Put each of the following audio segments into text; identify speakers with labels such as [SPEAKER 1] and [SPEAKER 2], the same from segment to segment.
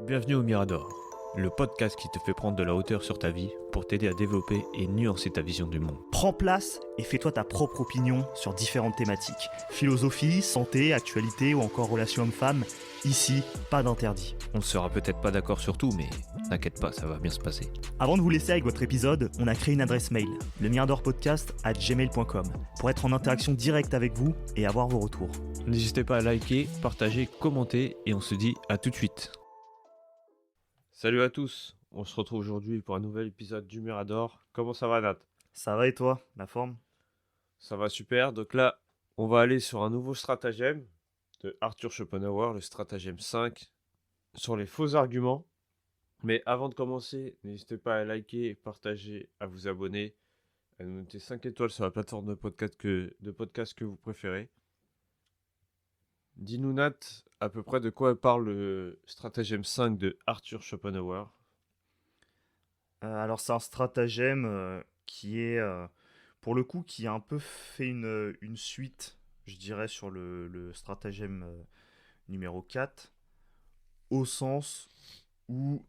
[SPEAKER 1] Bienvenue au Mirador, le podcast qui te fait prendre de la hauteur sur ta vie pour t'aider à développer et nuancer ta vision du monde.
[SPEAKER 2] Prends place et fais-toi ta propre opinion sur différentes thématiques. Philosophie, santé, actualité ou encore relations hommes-femmes. Ici, pas d'interdit.
[SPEAKER 1] On ne sera peut-être pas d'accord sur tout, mais t'inquiète pas, ça va bien se passer.
[SPEAKER 2] Avant de vous laisser avec votre épisode, on a créé une adresse mail, lemiradorpodcast@gmail.com, pour être en interaction directe avec vous et avoir vos retours.
[SPEAKER 1] N'hésitez pas à liker, partager, commenter et on se dit à tout de suite. Salut à tous, on se retrouve aujourd'hui pour un nouvel épisode du Mirador. Comment ça va Nat?
[SPEAKER 2] Ça va et toi, la forme?
[SPEAKER 1] Ça va super, donc là on va aller sur un nouveau stratagème de Arthur Schopenhauer, le stratagème 5, sur les faux arguments. Mais avant de commencer, n'hésitez pas à liker, partager, à vous abonner, à nous noter 5 étoiles sur la plateforme de podcast que vous préférez. Dis-nous Nat, à peu près de quoi parle le stratagème 5 de Arthur Schopenhauer.
[SPEAKER 2] Alors c'est un stratagème qui est, pour le coup, qui a un peu fait une suite, je dirais, sur le stratagème numéro 4, au sens où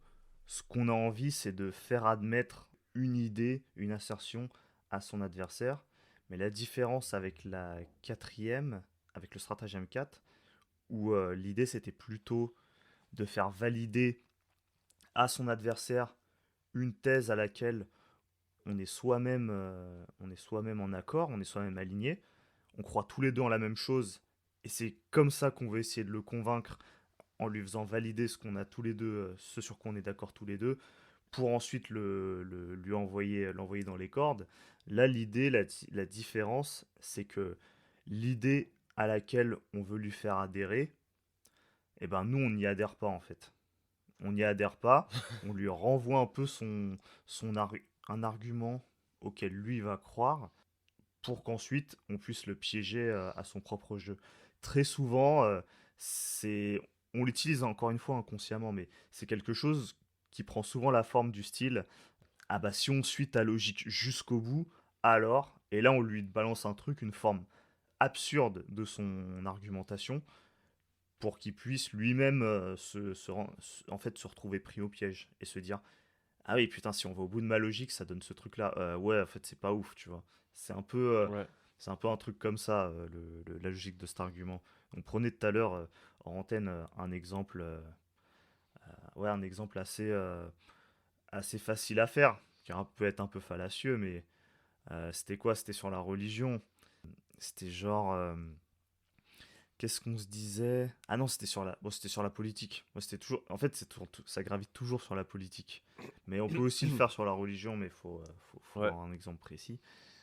[SPEAKER 2] ce qu'on a envie, c'est de faire admettre une idée, une assertion à son adversaire. Mais la différence avec la quatrième, avec le stratagème 4, où l'idée c'était plutôt de faire valider à son adversaire une thèse à laquelle on est soi-même en accord, on est soi-même aligné, on croit tous les deux en la même chose, et c'est comme ça qu'on veut essayer de le convaincre en lui faisant valider ce qu'on a tous les deux, ce sur quoi on est d'accord tous les deux, pour ensuite lui l'envoyer dans les cordes. Là, l'idée, la différence, c'est que l'idée à laquelle on veut lui faire adhérer, eh ben nous, on n'y adhère pas en fait. On n'y adhère pas, on lui renvoie un peu un argument auquel lui va croire, pour qu'ensuite on puisse le piéger à son propre jeu. Très souvent, on l'utilise encore une fois inconsciemment, mais c'est quelque chose qui prend souvent la forme du style ah bah si on suit ta logique jusqu'au bout, alors, et là on lui balance un truc, une forme absurde de son argumentation, pour qu'il puisse lui-même en fait, se retrouver pris au piège et se dire ah oui putain, si on va au bout de ma logique ça donne ce truc là, ouais en fait c'est pas ouf, tu vois. C'est un peu
[SPEAKER 1] Ouais.
[SPEAKER 2] c'est un peu un truc comme ça, la logique de cet argument. On prenait tout à l'heure en antenne un exemple, ouais, un exemple assez facile à faire, qui peut être un peu fallacieux, mais c'était quoi? C'était sur la religion. C'était genre, qu'est-ce qu'on se disait? Ah non, c'était sur la politique. Moi, c'était toujours, en fait, ça gravite toujours sur la politique. Mais on peut aussi le faire sur la religion, mais faut
[SPEAKER 1] Ouais.
[SPEAKER 2] avoir un exemple précis.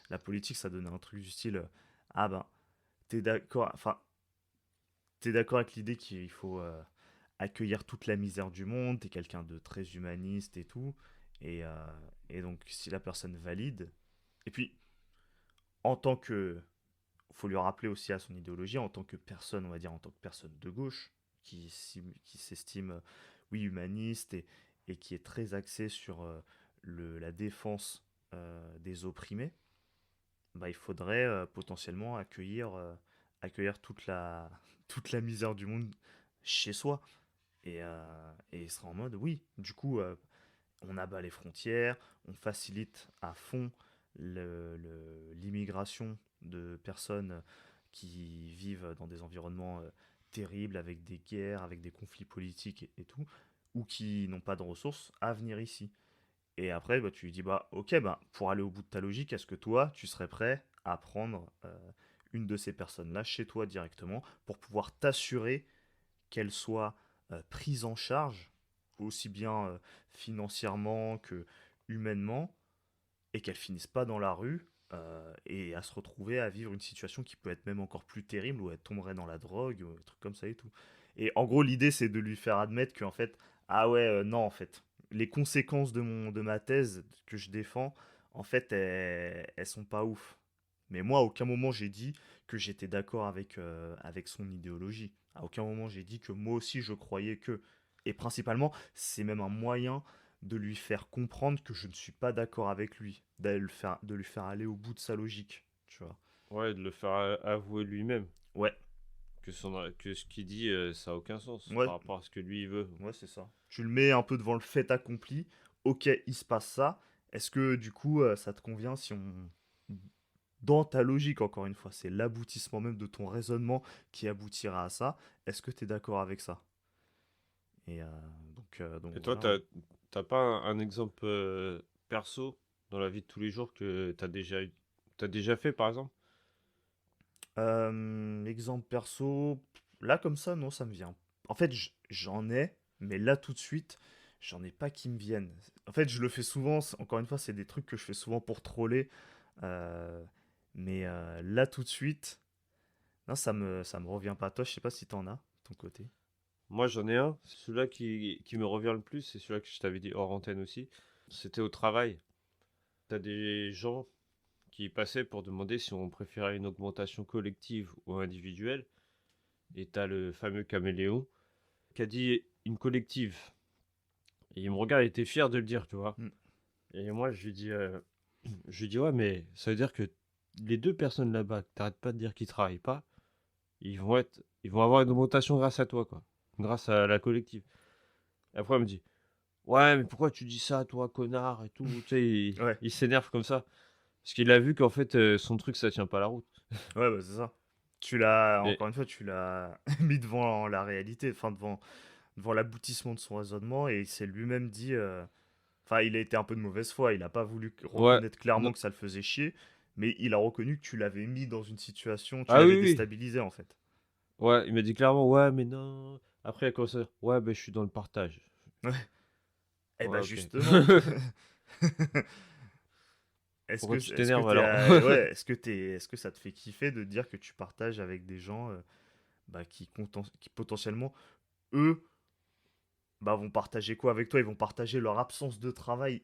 [SPEAKER 2] La politique, ça donnait un truc du style, ah ben, t'es d'accord, enfin, t'es d'accord avec l'idée qu'il faut accueillir toute la misère du monde, t'es quelqu'un de très humaniste et tout, et, euh, et donc si la personne valide, et puis en tant que, faut lui rappeler aussi à son idéologie, en tant que personne, on va dire en tant que personne de gauche, qui s'estime, oui, humaniste et qui est très axé sur la défense des opprimés, bah, il faudrait potentiellement accueillir toute la misère du monde chez soi. Et il sera en mode, oui, du coup, on abat les frontières, on facilite à fond l'immigration de personnes qui vivent dans des environnements terribles, avec des guerres, avec des conflits politiques et tout, ou qui n'ont pas de ressources à venir ici. Et après, bah, tu lui dis, bah, ok, bah, pour aller au bout de ta logique, est-ce que toi, tu serais prêt à prendre une de ces personnes-là chez toi directement pour pouvoir t'assurer qu'elle soit prise en charge, aussi bien financièrement que humainement, et qu'elle finisse pas dans la rue et à se retrouver à vivre une situation qui peut être même encore plus terrible, où elle tomberait dans la drogue, ou des trucs comme ça et tout. Et en gros, l'idée, c'est de lui faire admettre qu'en fait, ah ouais, non, en fait, les conséquences de ma thèse que je défends, en fait, elles sont pas ouf. Mais moi, à aucun moment, j'ai dit que j'étais d'accord avec son idéologie. À aucun moment, j'ai dit que moi aussi, je croyais que. Et principalement, c'est même un moyen de lui faire comprendre que je ne suis pas d'accord avec lui, de lui faire aller au bout de sa logique, tu vois.
[SPEAKER 1] Ouais, de le faire avouer lui-même.
[SPEAKER 2] Ouais,
[SPEAKER 1] que ce qu'il dit, ça a aucun sens
[SPEAKER 2] Ouais,
[SPEAKER 1] par rapport à ce que lui il veut.
[SPEAKER 2] ouais, c'est ça. Tu le mets un peu devant le fait accompli. Ok, il se passe ça. Est-ce que du coup, ça te convient si on... Dans ta logique, encore une fois, c'est l'aboutissement même de ton raisonnement qui aboutira à ça. Est-ce que tu es d'accord avec ça? Et donc
[SPEAKER 1] Et toi,
[SPEAKER 2] voilà.
[SPEAKER 1] t'as pas un exemple perso dans la vie de tous les jours que t'as déjà fait par exemple?
[SPEAKER 2] Exemple perso, là comme ça, non, ça me vient. En fait, j'en ai, mais là tout de suite, j'en ai pas qui me viennent. En fait, je le fais souvent, encore une fois, c'est des trucs que je fais souvent pour troller. euh, mais là tout de suite, non, ça me revient pas. Toi, je sais pas si t'en as, de ton côté.
[SPEAKER 1] Moi j'en ai un, celui-là qui me revient le plus, c'est celui-là que je t'avais dit hors antenne aussi. C'était au travail. T'as des gens qui passaient pour demander si on préférait une augmentation collective ou individuelle. Et t'as le fameux caméléon qui a dit une collective. Et il me regarde, il était fier de le dire, tu vois.
[SPEAKER 2] Mm.
[SPEAKER 1] Et moi, je lui dis, ouais, mais ça veut dire que les deux personnes là-bas, que t'arrêtes pas de dire qu'ils travaillent pas, ils vont avoir une augmentation grâce à toi, quoi. Grâce à la collective. Et après, il me dit, ouais, mais pourquoi tu dis ça, toi, connard, et tout. Tu sais,
[SPEAKER 2] Ouais,
[SPEAKER 1] il s'énerve comme ça. Parce qu'il a vu qu'en fait, son truc, ça tient pas la route.
[SPEAKER 2] ouais, bah, c'est ça. Tu l'as,
[SPEAKER 1] Et,
[SPEAKER 2] encore une fois, tu l'as mis devant la réalité, enfin devant l'aboutissement de son raisonnement, et il s'est lui-même dit. Enfin, il a été un peu de mauvaise foi. Il n'a pas voulu
[SPEAKER 1] ouais.
[SPEAKER 2] reconnaître clairement
[SPEAKER 1] Non-
[SPEAKER 2] que ça le faisait chier, mais il a reconnu que tu l'avais mis dans une situation, tu
[SPEAKER 1] Ah
[SPEAKER 2] l'avais
[SPEAKER 1] oui, oui.
[SPEAKER 2] déstabilisé en fait.
[SPEAKER 1] Ouais, il m'a dit clairement, ouais, mais non. Après, il a commencé à dire, ouais, ben, je suis dans le partage.
[SPEAKER 2] Ouais. Eh
[SPEAKER 1] Ouais,
[SPEAKER 2] ben
[SPEAKER 1] ok.
[SPEAKER 2] justement.
[SPEAKER 1] Pourquoi tu
[SPEAKER 2] Est-ce que
[SPEAKER 1] t'énerves alors?
[SPEAKER 2] ouais, est-ce que ça te fait kiffer de dire que tu partages avec des gens bah, qui potentiellement eux bah, vont partager quoi avec toi? Ils vont partager leur absence de travail,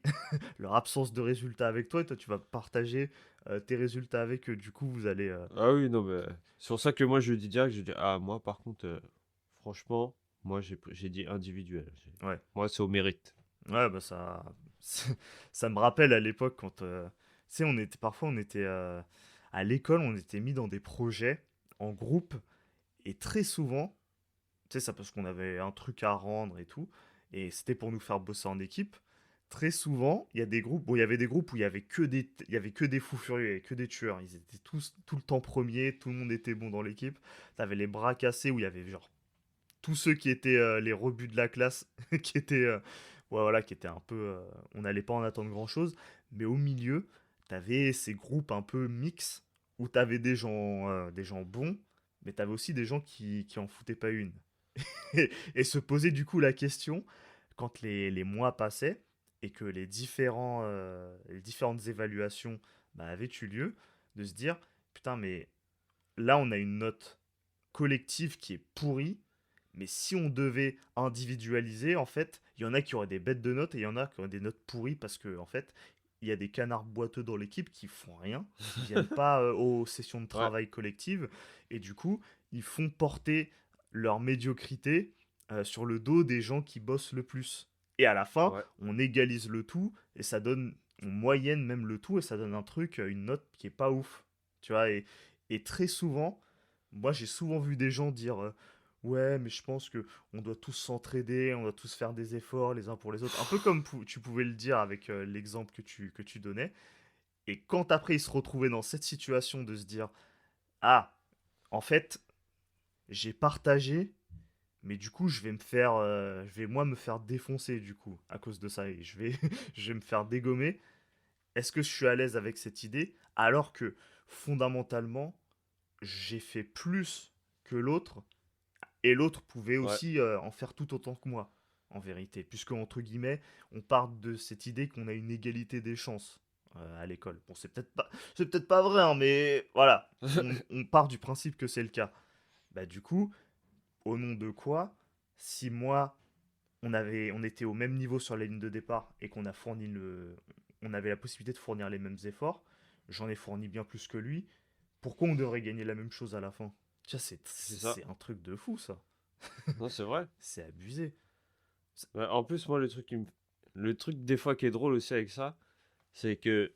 [SPEAKER 2] leur absence de résultats avec toi, et toi tu vas partager tes résultats avec eux. Du coup, vous allez
[SPEAKER 1] Ah oui, non, mais c'est pour ça que moi, je lui dis direct, je dis, ah, moi, par contre, franchement, moi, j'ai dit individuel.
[SPEAKER 2] ouais.
[SPEAKER 1] Moi, c'est au mérite.
[SPEAKER 2] Ouais, bah ça, ça me rappelle à l'époque quand, tu sais, on était à l'école, on était mis dans des projets en groupe et très souvent, tu sais, ça parce qu'on avait un truc à rendre et tout, et c'était pour nous faire bosser en équipe. Très souvent, il y a des groupes, bon, il y avait des groupes où il y avait que des fous furieux, il y avait que des tueurs. Ils étaient tous tout le temps premiers, tout le monde était bon dans l'équipe. T'avais les bras cassés où il y avait genre tous ceux qui étaient les rebuts de la classe, qui étaient, ouais, voilà, qui étaient un peu, on n'allait pas en attendre grand-chose, mais au milieu, t'avais ces groupes un peu mix, où t'avais des gens bons, mais t'avais aussi des gens qui en foutaient pas une. Et se poser du coup la question, quand les mois passaient, et que les différentes évaluations bah, avaient eu lieu, de se dire, putain, mais là on a une note collective qui est pourrie, mais si on devait individualiser, en fait, il y en a qui auraient des bêtes de notes et il y en a qui auraient des notes pourries parce que, en fait, il y a des canards boiteux dans l'équipe qui font rien, qui viennent pas aux sessions de
[SPEAKER 1] Ouais,
[SPEAKER 2] travail collectives et du coup, ils font porter leur médiocrité sur le dos des gens qui bossent le plus. Et à la fin,
[SPEAKER 1] ouais.
[SPEAKER 2] on égalise le tout et ça donne, on moyenne même le tout et ça donne un truc, une note qui est pas ouf. Tu vois, et très souvent, moi j'ai souvent vu des gens dire ouais, mais je pense que on doit tous s'entraider, on doit tous faire des efforts les uns pour les autres. Un peu comme tu pouvais le dire avec l'exemple que tu donnais. Et quand après ils se retrouvaient dans cette situation de se dire ah, en fait, j'ai partagé, mais du coup, je vais moi me faire défoncer du coup à cause de ça et je vais me faire dégommer. Est-ce que je suis à l'aise avec cette idée alors que fondamentalement, j'ai fait plus que l'autre et l'autre pouvait
[SPEAKER 1] Ouais.
[SPEAKER 2] aussi en faire tout autant que moi, en vérité. Puisque, entre guillemets, on part de cette idée qu'on a une égalité des chances à l'école. Bon, c'est peut-être pas vrai, hein, mais voilà. On part du principe que c'est le cas. Bah, du coup, au nom de quoi, si moi, on était au même niveau sur la ligne de départ et on avait la possibilité de fournir les mêmes efforts, j'en ai fourni bien plus que lui, pourquoi on devrait gagner la même chose à la fin? Tiens,
[SPEAKER 1] C'est ça.
[SPEAKER 2] c'est un truc de fou, ça.
[SPEAKER 1] Non, c'est vrai.
[SPEAKER 2] C'est abusé.
[SPEAKER 1] Ouais, en plus, moi, le truc des fois qui est drôle aussi avec ça, c'est que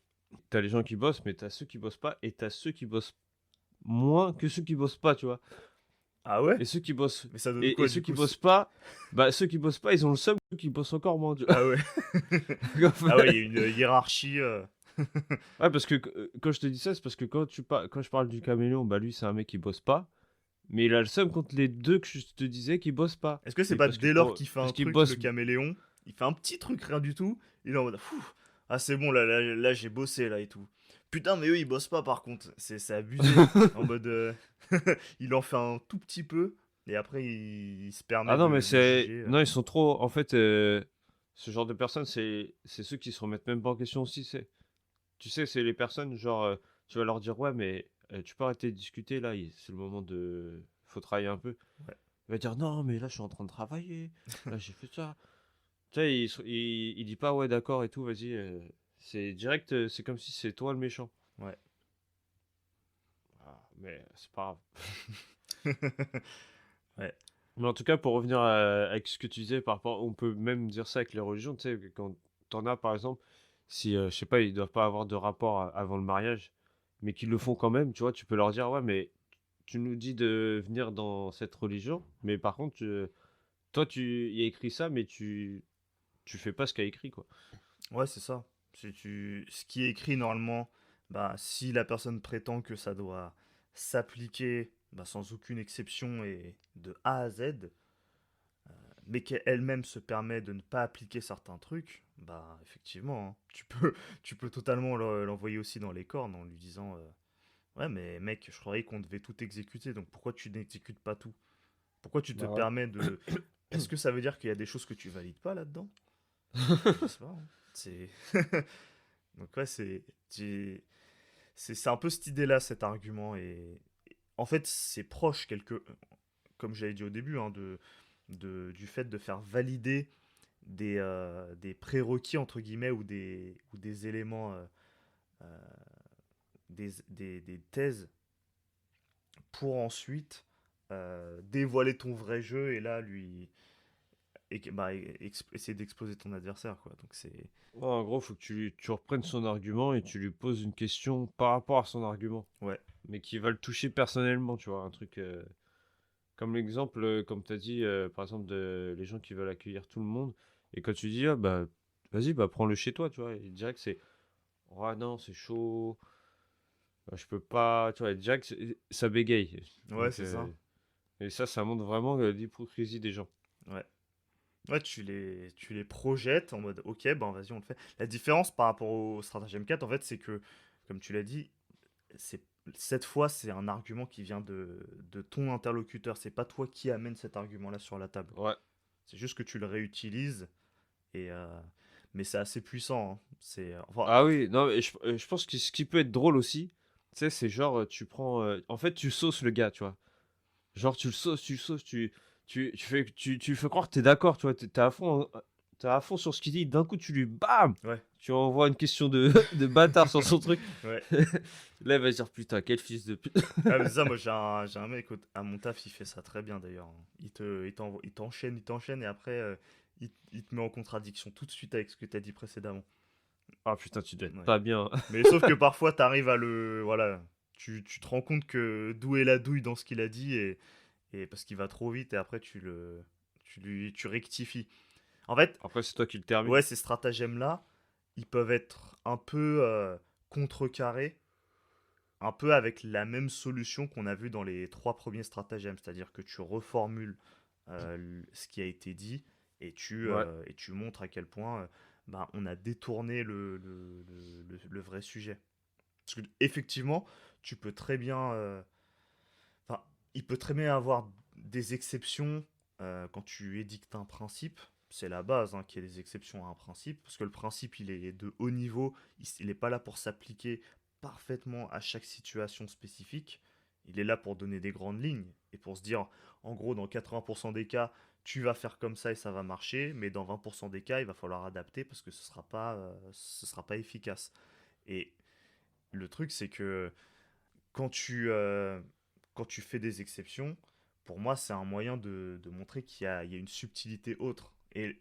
[SPEAKER 1] t'as les gens qui bossent, mais t'as ceux qui bossent pas, et t'as ceux qui bossent moins que ceux qui bossent pas, tu vois.
[SPEAKER 2] Ah ouais?
[SPEAKER 1] Et ceux qui bossent,
[SPEAKER 2] Mais ça donne
[SPEAKER 1] et
[SPEAKER 2] quoi
[SPEAKER 1] ceux
[SPEAKER 2] du
[SPEAKER 1] qui
[SPEAKER 2] coup?
[SPEAKER 1] bossent pas, bah ceux qui bossent pas, ils ont le seum, ceux qui bossent encore moins.
[SPEAKER 2] Ah ouais.
[SPEAKER 1] En
[SPEAKER 2] Ah ouais,
[SPEAKER 1] fait-
[SPEAKER 2] il y a une hiérarchie.
[SPEAKER 1] Ouais, parce que quand je te dis ça, c'est parce que quand je parle du caméléon, bah lui, c'est un mec qui bosse pas. Mais il a le seum contre les deux que je te disais qui bossent pas.
[SPEAKER 2] Est-ce que c'est
[SPEAKER 1] Mais
[SPEAKER 2] pas dès lors qu'il fait un
[SPEAKER 1] parce qu'ils
[SPEAKER 2] truc, le
[SPEAKER 1] bossent.
[SPEAKER 2] caméléon, il fait un petit truc, rien du tout, il est en mode Pfff, ah c'est bon, là j'ai bossé là et tout. Putain, mais eux ils bossent pas par contre, c'est abusé. En mode il en fait un tout petit peu et après il se
[SPEAKER 1] Ah
[SPEAKER 2] permet
[SPEAKER 1] non, mais
[SPEAKER 2] de
[SPEAKER 1] c'est.
[SPEAKER 2] juger.
[SPEAKER 1] Non, ils sont trop. En fait, ce genre de personnes, c'est ceux qui se remettent même pas en question aussi. Tu sais, c'est les personnes, genre, tu vas leur dire, ouais, mais tu peux arrêter de discuter là, c'est le moment de. Faut travailler un peu.
[SPEAKER 2] Ouais.
[SPEAKER 1] Il va dire, non, mais là, je suis en train de travailler. Là, j'ai fait ça. Tu sais, il dit pas, ouais, d'accord et tout, vas-y. C'est direct, c'est comme si c'est toi le méchant.
[SPEAKER 2] Ouais.
[SPEAKER 1] Ah, mais c'est pas grave.
[SPEAKER 2] Ouais.
[SPEAKER 1] Mais en tout cas, pour revenir avec ce que tu disais par rapport, on peut même dire ça avec les religions, tu sais, quand t'en as par exemple, si, je sais pas, ils doivent pas avoir de rapport avant le mariage, mais qu'ils le font quand même, tu vois, tu peux leur dire, ouais, mais tu nous dis de venir dans cette religion, mais par contre, toi, il y a écrit ça, mais tu fais pas ce qu'il y a écrit, quoi.
[SPEAKER 2] Ouais, c'est ça. Ce qui est écrit normalement, bah, si la personne prétend que ça doit s'appliquer bah, sans aucune exception et de A à Z, mais qu'elle-même se permet de ne pas appliquer certains trucs, bah effectivement, hein, tu peux totalement l'envoyer aussi dans les cornes en lui disant ouais mais mec, je croyais qu'on devait tout exécuter, donc pourquoi tu n'exécutes pas tout? Pourquoi tu te
[SPEAKER 1] Bah ouais.
[SPEAKER 2] permets de... Est-ce que ça veut dire qu'il y a des choses que tu valides pas là-dedans? Je sais pas, hein. C'est... Donc ouais, c'est un peu cette idée-là, cet argument, et en fait c'est proche comme j'avais dit au début, hein, du fait de faire valider des prérequis entre guillemets ou des éléments, euh, des thèses pour ensuite dévoiler ton vrai jeu et là bah, essayer d'exploser ton adversaire quoi. Donc c'est
[SPEAKER 1] Ouais, en gros, faut que tu reprennes son argument et tu lui poses une question par rapport à son argument,
[SPEAKER 2] ouais,
[SPEAKER 1] mais qui va le toucher personnellement, tu vois, un truc. Comme l'exemple, comme tu as dit, par exemple, de les gens qui veulent accueillir tout le monde. Et quand tu dis, ah, bah, vas-y, bah, prends-le chez toi, tu vois. Et direct, c'est, oh non, c'est chaud, bah, je peux pas, tu vois. Et direct, ça bégaye.
[SPEAKER 2] ouais
[SPEAKER 1] Donc,
[SPEAKER 2] c'est ça,
[SPEAKER 1] et ça montre vraiment l'hypocrisie des gens.
[SPEAKER 2] ouais. Ouais, tu les projettes en mode ok, ben vas-y, on le fait. La différence par rapport au stratagème 4, en fait, c'est que, comme tu l'as dit, c'est cette fois, c'est un argument qui vient de ton interlocuteur. C'est pas toi qui amène cet argument-là sur la table.
[SPEAKER 1] Ouais.
[SPEAKER 2] C'est juste que tu le réutilises, et, mais c'est assez puissant, hein. Enfin,
[SPEAKER 1] Ah oui, non, mais je pense que ce qui peut être drôle aussi, tu sais, c'est genre, tu prends, en fait, tu sauces le gars, tu vois. Genre, tu le sauces, tu fais croire que t'es d'accord, tu vois, t'es à fond sur ce qu'il dit, d'un coup, tu lui, bam!
[SPEAKER 2] ouais,
[SPEAKER 1] Tu envoies une question de, de bâtard sur son truc.
[SPEAKER 2] ouais.
[SPEAKER 1] Là, il va se dire, putain, quel fils de pute.
[SPEAKER 2] Ah, mais ça, moi, j'ai un mec à mon taf, il fait ça très bien d'ailleurs, hein. Il t'enchaîne, et après, il te met en contradiction tout de suite avec ce que t'as dit précédemment.
[SPEAKER 1] Ah putain, tu dois être
[SPEAKER 2] Ouais.
[SPEAKER 1] pas bien.
[SPEAKER 2] Mais sauf que parfois, t'arrives à le. Voilà. Tu te rends compte que d'où est la douille dans ce qu'il a dit, et parce qu'il va trop vite, et après, tu rectifies. En fait,
[SPEAKER 1] Après, c'est toi qui le termine.
[SPEAKER 2] ouais, ces stratagèmes-là, ils peuvent être un peu contrecarrés, un peu avec la même solution qu'on a vu dans les trois premiers stratagèmes, c'est-à-dire que tu reformules ce qui a été dit,
[SPEAKER 1] Ouais.
[SPEAKER 2] et tu montres à quel point bah, on a détourné le vrai sujet. Parce que effectivement, tu peux très bien, enfin, il peut très bien avoir des exceptions quand tu édictes un principe. C'est la base, hein, qu'il y ait des exceptions à un principe, parce que le principe, il est de haut niveau, il n'est pas là pour s'appliquer parfaitement à chaque situation spécifique. Il est là pour donner des grandes lignes et pour se dire, en gros, dans 80% des cas, tu vas faire comme ça et ça va marcher, mais dans 20% des cas, il va falloir adapter parce que ce sera pas efficace. Et le truc, c'est que quand quand tu fais des exceptions, pour moi, c'est un moyen de montrer il y a une subtilité autre. Et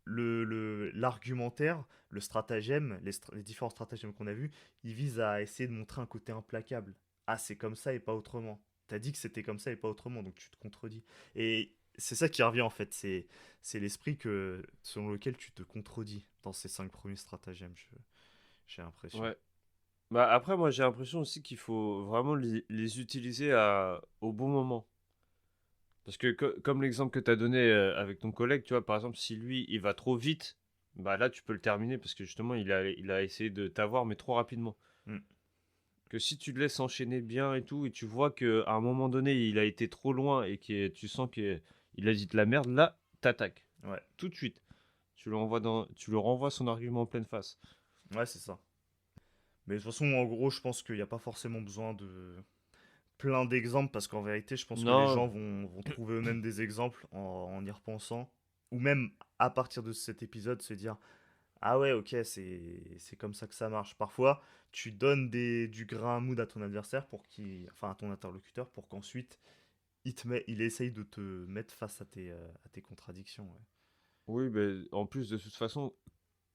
[SPEAKER 2] l'argumentaire, le stratagème, les différents stratagèmes qu'on a vus, ils visent à essayer de montrer un côté implacable. Ah, c'est comme ça et pas autrement. t'as dit que c'était comme ça et pas autrement, donc tu te contredis. Et c'est ça qui revient en fait, c'est l'esprit selon lequel tu te contredis dans ces 5 premiers stratagèmes, j'ai l'impression.
[SPEAKER 1] Ouais. Bah après, moi j'ai l'impression aussi qu'il faut vraiment les utiliser au bon moment. Parce que comme l'exemple que tu as donné avec ton collègue, tu vois, par exemple, si lui il va trop vite, bah là tu peux le terminer parce que justement il a essayé de t'avoir mais trop rapidement.
[SPEAKER 2] Mm.
[SPEAKER 1] Que si tu le laisses enchaîner bien et tout, et tu vois qu'à un moment donné il a été trop loin et que tu sens qu'il a dit de la merde, là t'attaques.
[SPEAKER 2] Ouais,
[SPEAKER 1] Tout de suite. Tu lui renvoies son argument en pleine face.
[SPEAKER 2] ouais, c'est ça. Mais de toute façon, en gros, je pense qu'il n'y a pas forcément besoin de plein d'exemples parce qu'en vérité, je pense que les
[SPEAKER 1] Non,
[SPEAKER 2] gens vont trouver eux-mêmes des exemples en y repensant. Ou même à partir de cet épisode, se dire ah ouais, ok, c'est comme ça que ça marche. Parfois, tu donnes du grain à moudre à ton adversaire enfin à ton interlocuteur pour qu'ensuite il essaye de te mettre face à tes contradictions. Ouais,
[SPEAKER 1] oui, mais en plus de toute façon,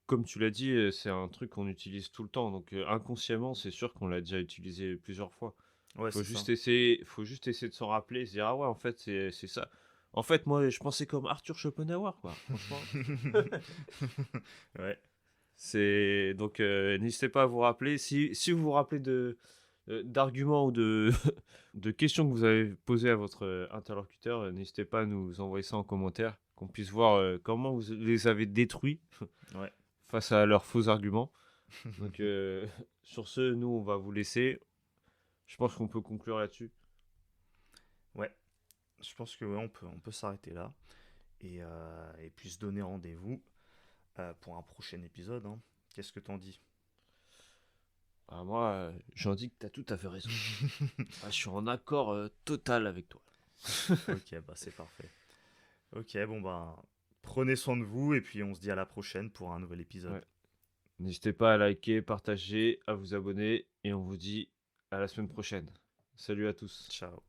[SPEAKER 1] comme tu l'as dit, c'est un truc qu'on utilise tout le temps. Donc inconsciemment, c'est sûr qu'on l'a déjà utilisé plusieurs fois.
[SPEAKER 2] ouais, c'est ça.
[SPEAKER 1] Faut juste essayer de s'en rappeler, se dire ah ouais, en fait, c'est ça. En fait, moi, je pensais comme Arthur Schopenhauer, quoi. Franchement.
[SPEAKER 2] Ouais,
[SPEAKER 1] C'est donc n'hésitez pas à vous rappeler. Si vous vous rappelez d'arguments ou de questions que vous avez posées à votre interlocuteur, n'hésitez pas à nous envoyer ça en commentaire, qu'on puisse voir comment vous les avez détruits
[SPEAKER 2] ouais.
[SPEAKER 1] face à leurs faux arguments. Donc sur ce, nous on va vous laisser. Je pense qu'on peut conclure là-dessus.
[SPEAKER 2] Ouais, je pense que ouais, on peut s'arrêter là et puis se donner rendez-vous pour un prochain épisode, hein. Qu'est-ce que t'en dis?
[SPEAKER 1] Ah, moi, j'en dis que tu as tout à fait raison. Ah, je suis en accord total avec toi.
[SPEAKER 2] Ok, bah c'est parfait. Ok, bon bah prenez soin de vous et puis on se dit à la prochaine pour un nouvel épisode.
[SPEAKER 1] Ouais. N'hésitez pas à liker, partager, à vous abonner et on vous dit à la semaine prochaine. Salut à tous.
[SPEAKER 2] Ciao.